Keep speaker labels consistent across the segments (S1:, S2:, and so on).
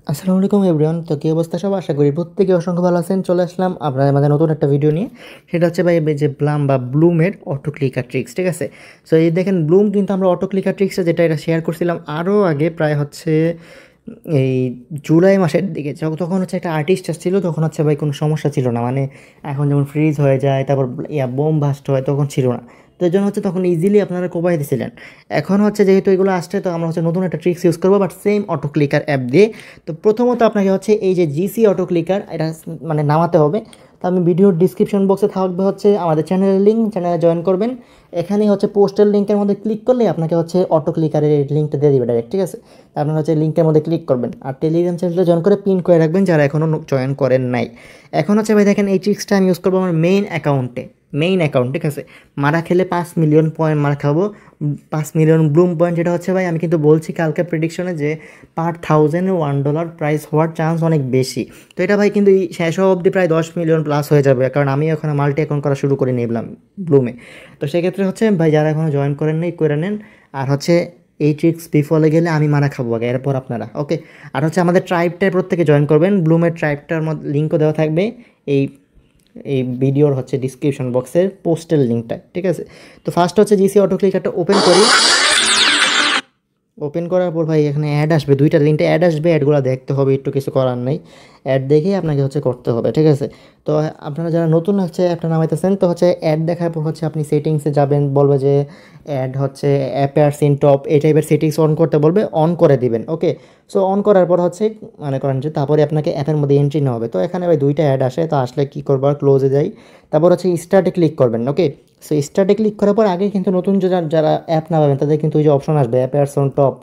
S1: আসসালামু আলাইকুম এভরিওয়ান। তো কী অবস্থা সব? আশা করি প্রত্যেকে অসংখ্য ভালো আছেন। চলে আসলাম আপনাদের মাঝে নতুন একটা ভিডিও নিয়ে। সেটা হচ্ছে ভাই এই যে ব্লাম বা ব্লুমের অটো ক্লিকার ট্রিক্স, ঠিক আছে? সো এই দেখেন ব্লুম কিন্তু আমরা অটো ক্লিকার ট্রিক্সটা যেটা এটা শেয়ার করছিলাম আরও আগে, প্রায় হচ্ছে এই জুলাই মাসের দিকে। তখন হচ্ছে একটা আর্টিস্ট আসছিল, তখন হচ্ছে ভাই কোনো সমস্যা ছিল না, মানে এখন যেমন ফ্রিজ হয়ে যায়, তারপর বোম বাস্ট হয়, তখন ছিল না। তো এই জন্য হচ্ছে তখন ইজিলি আপনারা কোপাই দিছিলেন। এখন হচ্ছে যেহেতু এগুলো আসছে, তো আমরা হচ্ছে নতুন একটা ট্রিক্স ইউজ করবো, but same auto clicker app দিয়ে। তো প্রথমত আপনাকে হচ্ছে এই যে জিসি অটো ক্লিকার, এটা মানে নামাতে হবে। তো আমি ভিডিওর ডিসক্রিপশন বক্সে থাকবে হচ্ছে আমাদের চ্যানেলের লিঙ্ক, চ্যানেলে জয়েন করবেন। এখানে হচ্ছে পোস্টের লিঙ্কের মধ্যে ক্লিক করলে আপনাকে হচ্ছে অটো ক্লিকারের লিঙ্কটা দিয়ে দিবে ডাইরেক্ট, ঠিক আছে? তা আপনারা হচ্ছে লিঙ্কের মধ্যে ক্লিক করবেন আর টেলিগ্রাম চ্যানেলটা জয়েন করে পিন করে রাখবেন যারা এখনও জয়েন করেন নাই। এখন হচ্ছে ভাই দেখেন এই ট্রিক্সটা আমি ইউজ করবো আমার মেইন অ্যাকাউন্ট, ঠিক আছে? মারা খেলে 5 মিলিয়ন পয়েন্ট মারা খাবো, 5 মিলিয়ন ব্লুম পয়েন্ট, যেটা হচ্ছে ভাই আমি কিন্তু বলছি কালকে প্রেডিকশনে যে পার থাউজেন্ডে $1 প্রাইস হওয়ার চান্স অনেক বেশি। তো এটা ভাই কিন্তু শেষ অবধি প্রায় 10 মিলিয়ন প্লাস হয়ে যাবে, কারণ আমি এখন মাল্টি অ্যাকাউন্ট করা শুরু করে নিলাম ব্লুমে। তো সেক্ষেত্রে হচ্ছে ভাই যারা এখনও জয়েন করেন নাই করে নেন। আর হচ্ছে এই ট্রিক্স বিফলে গেলে আমি মারা খাবো আগে, এরপর আপনারা, ওকে? আর হচ্ছে আমাদের ট্রাইবটায় প্রত্যেকে জয়েন করবেন, ব্লুমের ট্রাইবটার মধ্যে লিঙ্কও দেওয়া থাকবে এই এই ভিডিওর হচ্ছে ডিসক্রিপশন বক্সের পোস্টের লিঙ্কটা, ঠিক আছে? তো ফার্স্ট হচ্ছে জিসি অটো ক্লিকারটা ওপেন করি। ওপেন করার পর ভাই এখানে অ্যাড আসবে, দুইটা লিঙ্কে অ্যাড আসবে, অ্যাডগুলো দেখতে হবে, একটু কিছু করার নেই, অ্যাড দেখেই আপনাকে হচ্ছে করতে হবে, ঠিক আছে? তো আপনারা যারা নতুন হচ্ছে অ্যাপটা নামাইতেছেন, তো হচ্ছে অ্যাড দেখার পর হচ্ছে আপনি সেটিংসে যাবেন, বলবে যে অ্যাড হচ্ছে অ্যাপিয়ার্স ইন টপ, এই টাইপের সেটিংস অন করতে বলবে, অন করে দিবেন, ওকে? সো অন করার পর হচ্ছে মনে করেন যে তারপরে আপনাকে অ্যাপের মধ্যে এন্ট্রি নেওয়া হবে। তো এখানে ভাই দুইটা অ্যাড আসে, তো আসলে কী করবো, ক্লোজে যাই, তারপর হচ্ছে স্টার্টে ক্লিক করবেন, ওকে? সো স্টার্টে ক্লিক করার পর আগে কিন্তু নতুন যারা যারা অ্যাপ নামাবেন তাদের কিন্তু ওই যে অপশন আসবে অ্যাপিয়ার্স অন টপ,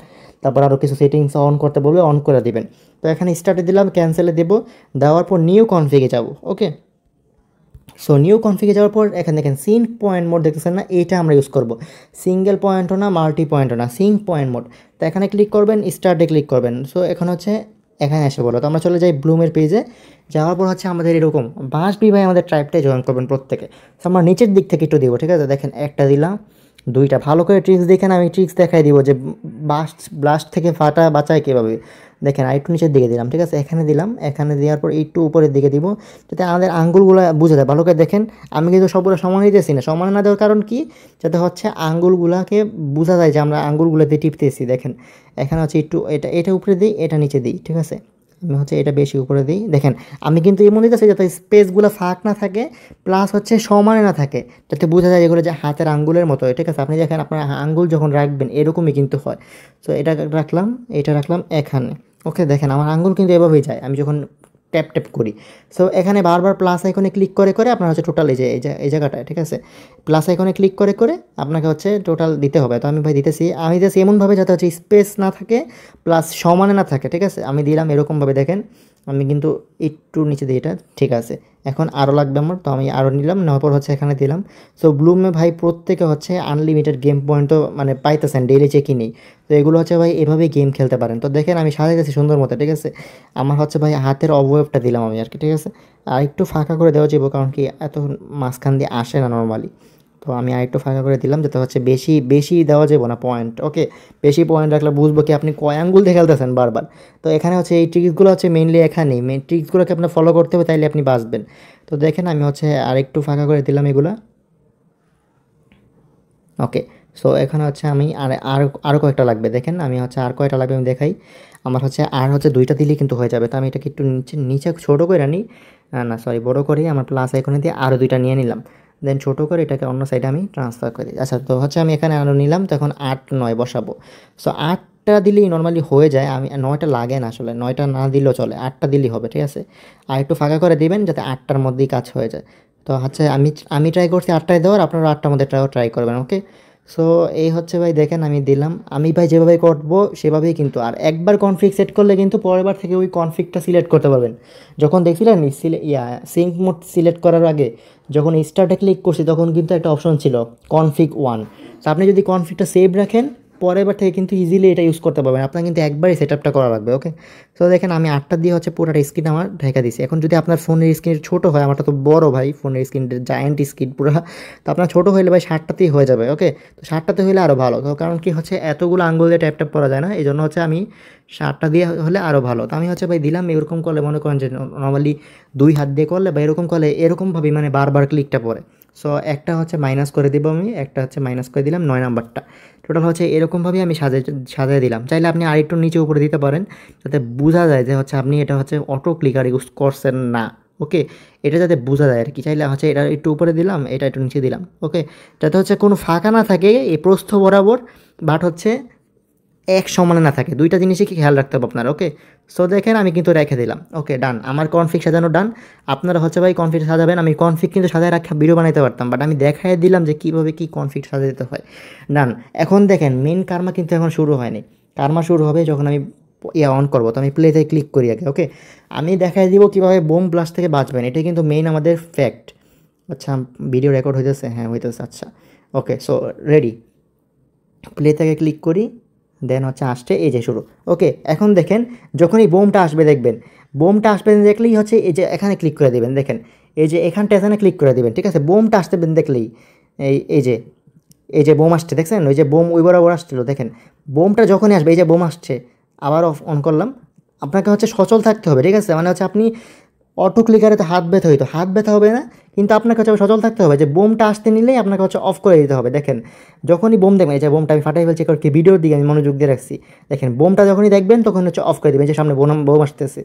S1: তারপর আরও কিছু সেটিংস অন করতে বলবে, অন করে দিবেন। তো এখানে স্টার্টে দিলাম, ক্যান্সেলে দেবো, দেওয়ার পর নিউ কনফিগে যাব, ওকে? সো নিউ কনফিগে যাওয়ার পর এখানে দেখেন সিঙ্ক পয়েন্ট মোড দেখতেছেন না, এইটা আমরা ইউজ করব। সিঙ্গেল পয়েন্টও না, মাল্টি পয়েন্টও না, সিঙ্ক পয়েন্ট মোড। তো এখানে ক্লিক করবেন, স্টার্টে ক্লিক করবেন। সো এখন হচ্ছে এখানে এসে বলো, তো আমরা চলে যাই ব্লুমের পেজে। যাওয়ার পর হচ্ছে আমাদের এরকম বাস বি ভাই আমাদের ট্রাইবটাই জয়েন করবেন প্রত্যেকে। সো আমরা নিচের দিক থেকে একটু দিব, ঠিক আছে? দেখেন একটা দিলাম, দুইটা, ভালো করে ট্রিক্স দেখেন, আমি ট্রিক্স দেখাই দিব যে ব্লাস্ট থেকে ফাটা বাঁচায় কীভাবে। দেখেন আর একটু নিচের দিকে দিলাম, ঠিক আছে? এখানে দিলাম, এখানে দেওয়ার পর একটু উপরের দিকে দিব, যাতে আমাদের আঙ্গুলগুলো বুঝে যায় ভালো করে। দেখেন আমি কিন্তু সবগুলো সমান দিতেছি না, সমান না দেওয়ার কারণ কি, যাতে হচ্ছে আঙ্গুলগুলাকে বোঝা যায় যে আমরা আঙ্গুলগুলোতে টিপতেছি। দেখেন এখানে হচ্ছে একটু এটা এটা উপরে দিই, এটা নিচে দিই, ঠিক আছে? আমি হচ্ছে এটা বেশি উপরে দিই। দেখেন আমি কিন্তু এমন দিতেছি যাতে স্পেসগুলো ফাঁক না থাকে, প্লাস হচ্ছে সমানে না থাকে, যাতে বোঝা যায় এগুলো যে হাতের আঙ্গুলের মতো, ঠিক আছে? আপনি দেখেন আপনার আঙ্গুল যখন রাখবেন এরকমই কিন্তু হয়। সো এটা রাখলাম, এটা রাখলাম এখানে, ওকে? দেখেন আমার আঙ্গুল কিন্তু এভাবেই যায় আমি যখন ট্যাপ ট্যাপ করি। সো এখানে বারবার প্লাস আইকনে ক্লিক করে করে আপনার হচ্ছে টোটাল এই জায়গাটায়, ঠিক আছে? প্লাস আইকনে ক্লিক করে করে আপনাকে হচ্ছে টোটাল দিতে হবে। তো আমি ভাই দিতেছি, আমি দিতেছি এমনভাবে যাতে হচ্ছে স্পেস না থাকে, প্লাস সমানে না থাকে, ঠিক আছে? আমি দিলাম এরকমভাবে, দেখেন আমি কিন্তু একটু নিচে দিই, এটা ঠিক আছে। এখন আরও লাগবে আমার, তো আমি আরও নিলাম, নেওয়ার পর হচ্ছে এখানে দিলাম। সো ব্লুমে ভাই প্রত্যেকে হচ্ছে আনলিমিটেড গেম পয়েন্ট তো মানে পাইতেছেন, ডেইলি চেকই নেই। তো এগুলো হচ্ছে ভাই এভাবেই গেম খেলতে পারেন। তো দেখেন আমি সাজাইতেছি সুন্দর মতো, ঠিক আছে? আমার হচ্ছে ভাই হাতের অবয়বটা দিলাম আমি আর কি, ঠিক আছে? আর একটু ফাঁকা করে দেওয়া যাবো, কারণ কি এত মাঝখান দিয়ে আসে না নর্মালি। তো আমি আরেকটু ফাঁকা করে দিলাম, যাতে হচ্ছে বেশি বেশি দেওয়া যাবো না পয়েন্ট, ওকে? বেশি পয়েন্ট রাখলে বুঝবো কি আপনি কয় আঙ্গুল দিয়ে খেলতেছেন বারবার। তো এখানে হচ্ছে এই ট্রিক্সগুলো হচ্ছে মেইনলি এখানেই মেন ট্রিক্সগুলোকে আপনার ফলো করতে হবে, তাইলে আপনি বাঁচবেন। তো দেখেন আমি হচ্ছে আরেকটু ফাঁকা করে দিলাম এগুলা, ওকে? সো এখানে হচ্ছে আমি আরও কয়েকটা লাগবে, দেখেন আমি হচ্ছে আর কয়টা লাগবে আমি দেখাই। আমার হচ্ছে আর হচ্ছে দুইটা দিলেই কিন্তু হয়ে যাবে। তো আমি এটাকে একটু নিচে নিচে ছোটো করে নিই, না সরি বড়ো করেই আমার প্লাস আইকনে দিয়ে আরও দুইটা নিয়ে নিলাম, দেন ছোটো করে এটাকে অন্য সাইডে আমি ট্রান্সফার করে দিই। আচ্ছা, তো হচ্ছে আমি এখানে আরও নিলাম, তো এখন 8 9 বসাবো। সো 8টা দিলেই নর্মালি হয়ে যায়, আমি 9টা লাগে না আসলে, 9টা না দিলেও চলে, 8টা দিলেই হবে, ঠিক আছে? আর একটু ফাঁকা করে দিবেন যাতে 8টার মধ্যেই কাজ হয়ে যায়। তো হচ্ছে আমি আমি ট্রাই করছি 8টায় দেওয়ার, আপনারা 8টার মধ্যে ট্রাই করবেন, ওকে? সো এই হচ্ছে ভাই দেখেন আমি দিলাম, আমি ভাই যেভাবে করবো সেভাবেই কিন্তু, আর একবার কনফিগ সেট করলে কিন্তু পরের বার থেকে ওই কনফিগটা সিলেক্ট করতে পারবেন। যখন দেখছিলেন সিঙ্ক মোড সিলেক্ট করার আগে যখন স্টার্টে ক্লিক করছি তখন কিন্তু একটা অপশন ছিল কনফিগ 1। তো আপনি যদি কনফিগটা সেভ রাখেন, পরের বার থেকে কিন্তু ইজিলি এটা ইউজ করতে পারবেন। আপনার কিন্তু একবারই সেট আপটা করা লাগবে, ওকে? সো দেখেন আমি 8টা দিয়ে হচ্ছে পুরোটা স্ক্রিন আমার ঢেকে দিছি। এখন যদি আপনার ফোনের স্ক্রিন ছোটো হয়, আমারটা তো বড় ভাই, ফোনের স্ক্রিন জায়ান্ট স্ক্রিন পুরো, তো আপনার ছোটো হলে ভাই 60টাতেই হয়ে যাবে, ওকে? তো 60টাতে হলে আরও ভালো। তো কারণ কি হচ্ছে এতগুলো আঙ্গুল দিয়ে ট্যাপ ট্যাপ করা যায় না, এই জন্য হচ্ছে আমি 60টা দিয়ে হলে আরও ভালো। তো আমি হচ্ছে ভাই দিলাম। এরকম করলে মনে করেন যে নর্মালি 2 হাত দিয়ে করলে বা এরকম করলে এরকমভাবে মানে বারবার ক্লিকটা পড়ে। সো একটা হচ্ছে মাইনাস করে দিব আমি, একটা হচ্ছে মাইনাস করে দিলাম 9 নাম্বারটা। টোটাল হচ্ছে এরকমভাবেই আমি সাজিয়ে দিলাম। চাইলে আপনি আরেকটু নিচে উপরে দিতে পারেন, যাতে বোঝা যায় যে হচ্ছে আপনি এটা হচ্ছে অটো ক্লিকার ইউজ করছেন না, ওকে? এটা যাতে বোঝা যায় আর কি। চাইলে হচ্ছে এটা একটু উপরে দিলাম, এটা একটু নিচে দিলাম, ওকে? যাতে হচ্ছে কোনো ফাঁকা না থাকে এই প্রস্থ বরাবর, বাট হচ্ছে এক সমানে না থাকে। দুইটা জিনিসই কি খেয়াল রাখতে হবে আপনার, ওকে? সো দেখেন আমি কিন্তু রেখে দিলাম, ওকে, ডান। আমার কনফিগ সাজানো ডান। আপনারা হচ্ছে ভাই কনফিগ সাজাবেন। আমি কনফিগ কিন্তু সাজায় রাখা ভিডিও বানাইতে পারতাম, বাট আমি দেখাই দিলাম যে কীভাবে কী কনফিগ সাজিয়ে দিতে হয়, ডান। এখন দেখেন মেন কার্মা কিন্তু এখন শুরু হয়নি। কার্মা শুরু হবে যখন আমি অন করবো। তো আমি প্লেতে ক্লিক করি আগে, ওকে? আমি দেখাই দিব কীভাবে বোম ব্লাস্ট থেকে বাঁচবেন। এটাই কিন্তু মেইন আমাদের ফ্যাক্ট। আচ্ছা, ভিডিও রেকর্ড হইতেছে? হ্যাঁ হইতেছে, আচ্ছা, ওকে। সো রেডি, প্লে থেকে ক্লিক করি, দেন হচ্ছে আসছে এই যে শুরু, ওকে? এখন দেখেন যখনই বোমটা আসবে দেখবেন, বোমটা আসবে দেখলেই হচ্ছে এই যে এখানে ক্লিক করে দেবেন। দেখেন এই যে এখানটা এখানে ক্লিক করে দেবেন, ঠিক আছে? বোমটা আসতে দেখলেই এই যে বোম আসছে, দেখছেন? ওই যে বোম ওই বরাবর আসছিল, দেখেন বোমটা যখনই আসবে, এই যে বোম আসছে, আবার অন করলাম। আপনাকে হচ্ছে সচল থাকতে হবে, ঠিক আছে? মানে হচ্ছে আপনি অটো ক্লিকারে তো হাত ব্যথা হইতো, হাত ব্যথা হবে না, কিন্তু আপনাকে হচ্ছে সচল থাকতে হবে যে বোমটা আসতে নিলেই আপনাকে হচ্ছে অফ করে দিতে হবে। দেখেন যখনই বোম দেখবেন, এই যে বোমটা আমি ফাটাই ফেলছি কি ভিডিওর দিকে আমি মনোযোগ দিয়ে রাখছি, দেখেন বোমটা যখনই দেখবেন তখন হচ্ছে অফ করে দেবেন। যে সামনে বোম আসতেছে,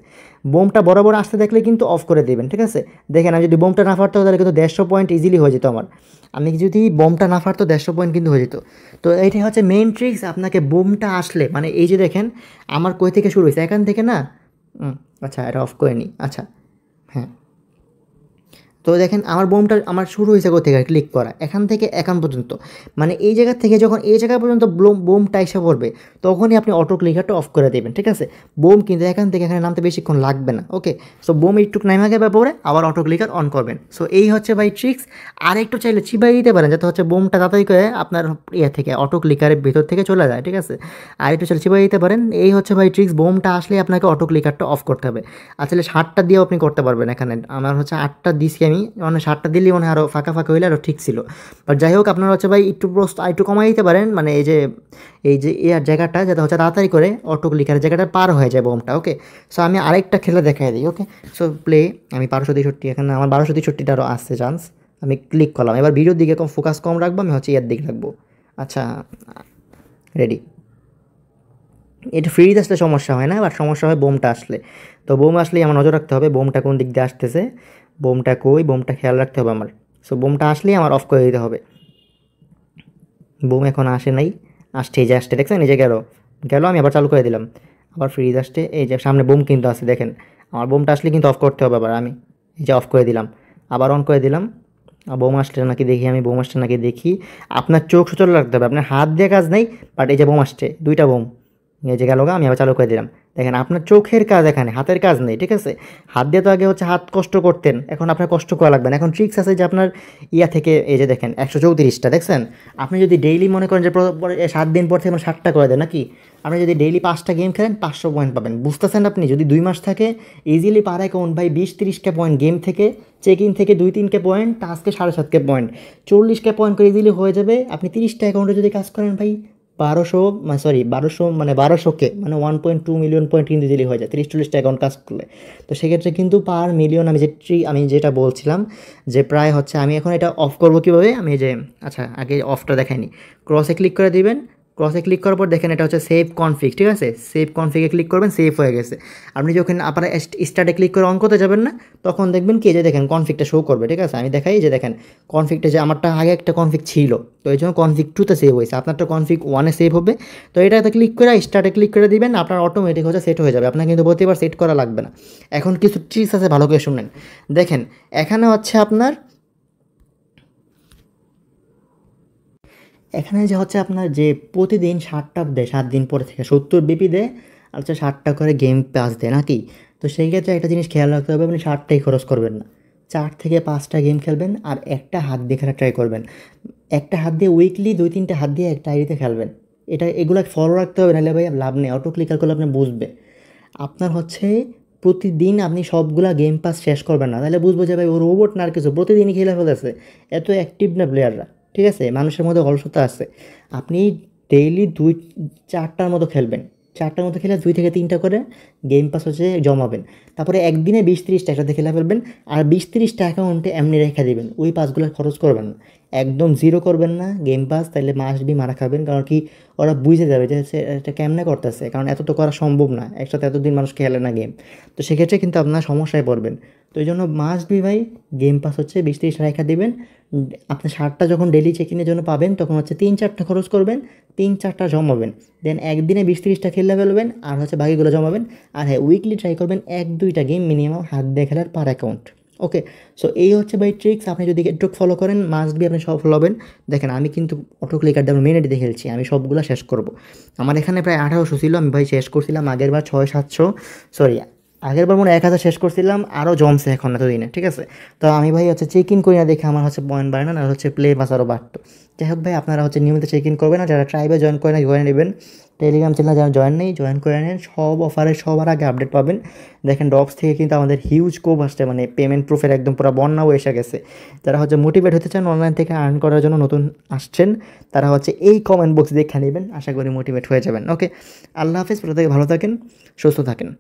S1: বোমটা বরাবর আসতে দেখলে কিন্তু অফ করে দেবেন, ঠিক আছে? দেখেন আমি যদি বোমটা না ফাটতো তাহলে কিন্তু 150 পয়েন্ট ইজিলি হয়ে যেত আমার। আমি যদি বোমটা না ফাটতো 150 পয়েন্ট কিন্তু হয়ে যেত। তো এইটাই হচ্ছে মেইন ট্রিক্স। আপনাকে বোমটা আসলে মানে এই যে দেখেন আমার কই থেকে শুরু হয়েছে, এখান থেকে না, আচ্ছা এটা অফ করে নিই, আচ্ছা, হ্যাঁ। তো দেখেন আমার বোমটা আমার শুরু হয়েছে কোথা থেকে ক্লিক করা, এখান থেকে এখান পর্যন্ত, মানে এই জায়গা থেকে যখন এই জায়গা পর্যন্ত বোমটা এসে পড়বে তখনই আপনি অটো ক্লিকারটা অফ করে দেবেন, ঠিক আছে? বোম কিন্তু এখান থেকে এখানে নামতে বেশিক্ষণ লাগবে না, ওকে? সো বোম একটু নামা গেলে পরে আবার অটো ক্লিকার অন করবেন। সো এই হচ্ছে ভাই ট্রিক্স। আর একটু চাইলে চিবাই দিতে পারেন যাতে হচ্ছে বোমটা তাড়াতাড়ি করে আপনার ইয়ে থেকে অটো ক্লিকারের ভিতর থেকে চলে যায়, ঠিক আছে? আর একটু চাইলে চিবাই দিতে পারেন। এই হচ্ছে ভাই ট্রিক্স। বোমটা আসলে আপনাকে অটো ক্লিকারটা অফ করতে হবে। আসলে 7টা দিয়েও আপনি করতে পারবেন। এখানে আমার হচ্ছে 8টা দিছি আমি, মানে 7টা দিলেই মনে হয় আরও ফাঁকা ফাঁকা হইলে আরও ঠিক ছিল। বাট যাই হোক, আপনারা হচ্ছে ভাই একটু একটু কমাই দিতে পারেন, মানে এই যে এর জায়গাটা যাতে হচ্ছে তাড়াতাড়ি করে অটো ক্লিকারের জায়গাটা পার হয়ে যায় বোমটা, ওকে? সো আমি আরেকটা খেলে দেখাই দিই, ওকে? সো প্লে, আমি 1263, এখানে আমার 1263টা আরও আসছে চান্স। আমি ক্লিক করলাম। এবার ভিডিওর দিকে কম ফোকাস কম রাখবো, আমি হচ্ছে এর দিকে রাখবো। আচ্ছা, রেডি। এটা ফ্রিজ আসলে সমস্যা হয় না, বাট সমস্যা হয় বোমটা আসলে। তো বোম আসলেই আমার নজর রাখতে হবে বোমটা কোন দিক দিয়ে আসতেছে, বোমটা কই, বোমটা খেয়াল রাখতে হবে আমার। সো বোমটা আসলেই আমার অফ করে দিতে হবে। বোম এখন আসে নাই, আসছে, এই যে আসছে, দেখছেন? এই যে গেল, আমি আবার চালু করে দিলাম, আবার ফ্রিজ আসছে। এই যে সামনে বোম কিন্তু আছে, দেখেন আমার বোমটা আসলে কিন্তু অফ করতে হবে আবার। আমি এই যে অফ করে দিলাম, আবার অন করে দিলাম। বোম আসছে নাকি দেখি, আমি বোম আসছে নাকি দেখি। আপনার চোখ সচল রাখতে হবে, আপনার হাত দিয়ে কাজ নেই। বাট এই যে বোম আসছে, 2টা বোম, এই যে গেল, আমি আবার চালু করে দিলাম। দেখেন আপনার চোখের কাজ এখানে, হাতের কাজ নেই, ঠিক আছে? হাত দিয়ে তো আগে হচ্ছে হাত কষ্ট করতেন, এখন আপনার কষ্ট করা লাগবে না। এখন ট্রিক্স আছে যে আপনার ইয়া থেকে, এই যে দেখেন 134টা, দেখছেন? আপনি যদি ডেইলি মনে করেন যে 7 দিন পর থেকে 7টা করে দেন নাকি, আপনি যদি ডেইলি 5টা গেম খেলেন 500 পয়েন্ট পাবেন, বুঝতেছেন? আপনি যদি 2 মাস থাকে ইজিলি পার অ্যাকাউন্ট ভাই 20-30কে পয়েন্ট গেম থেকে, চেক ইন থেকে 2-3কে পয়েন্ট, টাস্কে 7.5কে পয়েন্ট, 40কে পয়েন্ট করে ইজিলি হয়ে যাবে। আপনি 30টা অ্যাকাউন্টে যদি কাজ করেন ভাই 1200 মানে 1200কে মানে 1.2 মিলিয়ন পয়েন্ট কিন্তু ইজিলি হয়ে যায় 30-40টা অ্যাকাউন্ট কাজ করলে। তো সেক্ষেত্রে কিন্তু পার মিলিয়ন, আমি যেটা বলছিলাম যে প্রায় হচ্ছে, আমি এখন এটা অফ করবো কীভাবে, আমি যে, আচ্ছা আগে অফটা দেখাইনি। ক্রসে ক্লিক করে দিবেন, ক্রসে ক্লিক করার পর দেখেন এটা হচ্ছে সেভ কনফিগ, ঠিক আছে? সেভ কনফিগে ক্লিক করবেন, সেভ হয়ে গেছে। আপনি যখন আপনারা স্টার্টে ক্লিক করে অন করতে যাবেন না, তখন দেখবেন কি যে দেখেন কনফিগটা শো করবে, ঠিক আছে? আমি দেখাই যে দেখেন কনফিগটা, যে আমারটা আগে একটা কনফিগ ছিল, তো এই জন্য কনফিগ 2তে সেভ হয়েছে, আপনারটা কনফিগ 1-এ সেভ হবে। তো এটাতে ক্লিক করে স্টার্টে ক্লিক করে দিবেন, আপনার অটোমেটিক হচ্ছে সেট হয়ে যাবে। আপনার কিন্তু প্রতিবার সেট করা লাগবে না। এখন কিছু ট্রিক্স আছে, ভালো করে শুনেন। দেখেন এখানে হচ্ছে আপনার, এখানে যে হচ্ছে আপনার যে প্রতিদিন 7টা দেয়, 7 দিন পরে থেকে 70 বিপি দেয়, আর হচ্ছে 7টা করে গেম পাস দেয় নাকি। তো সেই ক্ষেত্রে একটা জিনিস খেয়াল রাখতে হবে, আপনি 7টাই খরচ করবেন না, 4 থেকে 5টা গেম খেলবেন, আর একটা হাত দিয়ে খেলা ট্রাই করবেন। একটা হাত দিয়ে উইকলি 2-3টে হাত দিয়ে একটা আইডিতে খেলবেন, এগুলো ফলো রাখতে হবে, নাহলে ভাই লাভ নেই। অটো ক্লিকার করলে আপনি বুঝবে আপনার হচ্ছে প্রতিদিন আপনি সবগুলা গেম পাস শেষ করবেন না, তাহলে বুঝবো যে ভাই ও রোবট না আর কিছু, প্রতিদিনই খেলে ফেলেছে, এত অ্যাক্টিভ না প্লেয়াররা। ঠিক আছে, মানুষের মধ্যে অলসতা আছে। আপনি ডেইলি 2-4টার মতো খেলবেন, 4টার মতো খেলে 2 থেকে 3টা করে গেম পাস হচ্ছে জমাবেন। তারপরে একদিনে 20-30টা একসাথে খেলে ফেলবেন, আর 20-30টা অ্যাকাউন্টে এমনি রেখে দিবেন, ওই পাসগুলো খরচ করবেন না, একদম জিরো করবেন না গেম পাস, তাহলে মাস্ট বি মারা খাবেন। কারণ কি, ওরা বুঝে যাবে যে সে এটা কেমনে করতেছে, কারণ এত তো করা সম্ভব না, একসাথে এতদিন মানুষ খেলে না গেম। তো সেক্ষেত্রে কিন্তু আপনার সমস্যায় পড়বেন। তো এই জন্য মাস্ট বি ভাই গেম পাস হচ্ছে 20-30 রেখা দিবেন। আপনি 60টা যখন ডেইলি চেক ইনের জন্য পাবেন, তখন হচ্ছে 3-4টা খরচ করবেন, 3-4টা জমাবেন, দেন একদিনে 20-30টা খেললে ফেলবেন, আর হচ্ছে বাকিগুলো জমাবেন। আর হ্যাঁ, উইকলি ট্রাই করবেন 1-2টা গেম মিনিমাম হাত দিয়ে খেলার পার অ্যাকাউন্ট। ওকে, সো এই হচ্ছে ভাই ট্রিক্স, আপনি যদি একটু ফলো করেন মাস্ট বি আপনি সফল হবেন। দেখেন আমি কিন্তু অটো ক্লিকার দিয়ে মিনিট দিয়ে খেলছি, আমি সবগুলো শেষ করব। আমার এখানে প্রায় 1800 ছিল, আমি ভাই শেষ করছিলাম আগের বার 600-700, সরি আগের বার মনে হয় 1000 শেষ করছিলাম, আরও জমছে এখন এতদিনে। ঠিক আছে, তো আমি ভাই হচ্ছে চেক ইন করি না দেখে আমার হচ্ছে পয়েন্ট বাড়ে না, আর হচ্ছে প্লে পাস আরও বাড়তো। যাই হোক ভাই, আপনারা হচ্ছে নিয়মিত চেক ইন করবেন, না যারা ট্রাইবে জয়েন করে না জয়েন নেবেন, টেলিগ্রাম চ্যানেলে যারা জয়েন নেই জয়েন করে নেন, সব অফারে সবার আগে আপডেট পাবেন। দেখেন ডক্স থেকে কিন্তু আমাদের হিউজ কোপ আসছে, মানে পেমেন্ট প্রুফের একদম পুরো বন্যাও এসে গেছে। যারা হচ্ছে মোটিভেট হতে চান অনলাইন থেকে আর্ন করার জন্য, নতুন আসছেন, তারা হচ্ছে এই কমেন্ট বক্স দেখে নেবেন, আশা করি মোটিভেট হয়ে যাবেন। ওকে, আল্লাহ হাফিজ, প্রত্যেকে ভালো থাকেন, সুস্থ থাকেন।